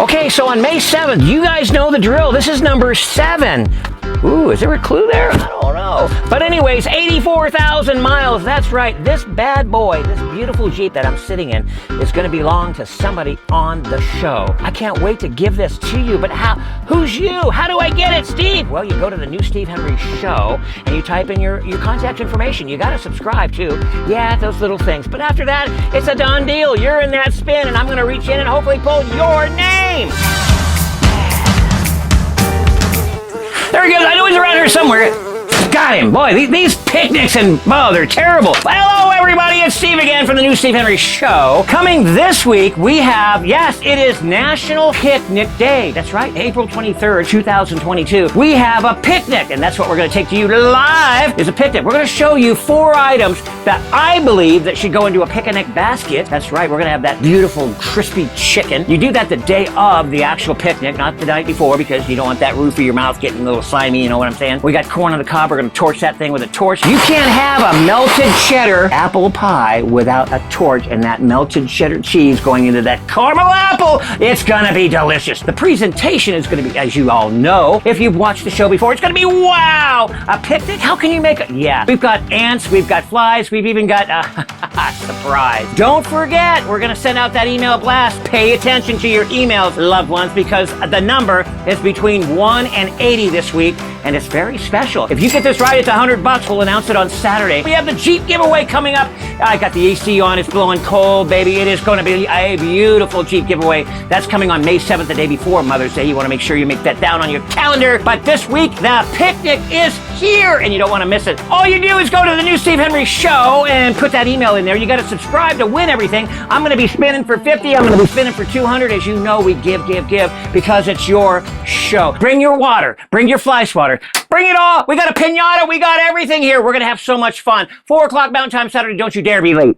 Okay, so on May 7th, you guys know the drill. This is number 7. Ooh, is there a clue there? I don't know. But anyways, 84,000 miles. That's right. This bad boy, this beautiful Jeep that I'm sitting in is going to belong to somebody on the show. I can't wait to give this to you, but who's you? How do I get it, Steve? Well, you go to the new Steve Henry Show and you type in your contact information. You got to subscribe too. Yeah, those little things. But after that, it's a done deal. You're in that spin and I'm going to reach in and hopefully pull your name. There he goes. I know he's around here somewhere. Got him. Boy, these picnics and, oh, they're terrible. Hello, everybody. It's Steve again from the new Steve Henry Show. Coming this week, we have, yes, it is National Picnic Day. That's right, April 23rd, 2022. We have a picnic, and that's what we're going to take to you live is a picnic. We're going to show you 4 items that I believe that should go into a picnic basket. That's right, we're going to have that beautiful, crispy chicken. You do that the day of the actual picnic, not the night before, because you don't want that roof of your mouth getting a little slimy, you know what I'm saying? We got corn on the cob. We're going to torch that thing with a torch. You can't have a melted cheddar apple pie without a torch and that melted cheddar cheese going into that caramel apple. It's going to be delicious. The presentation is going to be, as you all know, if you've watched the show before, it's going to be wow. A picnic? How can you make it? Yeah. We've got ants. We've got flies. We've even got a surprise. Don't forget, we're going to send out that email blast. Pay attention to your emails, loved ones, because the number is between 1 and 80 this week, and it's very special. If you get this right, it's $100. We'll announce it on Saturday. We have the Jeep giveaway coming up. I got the AC on. It's blowing cold, baby. It is going to be a beautiful Jeep giveaway. That's coming on May 7th, the day before Mother's Day. You want to make sure you make that down on your calendar. But this week, the picnic is here, and you don't want to miss it. All you do is go to the new Steve Henry Show and put that email in there. You got to subscribe to win everything. I'm going to be spinning for 50. I'm going to be spinning for 200. As you know, we give because it's your show. Bring your water. Bring your fly swatter. Bring it all. We got a piñata. We got everything here. We're going to have so much fun. 4 o'clock Mountain Time Saturday. Don't you dare be late.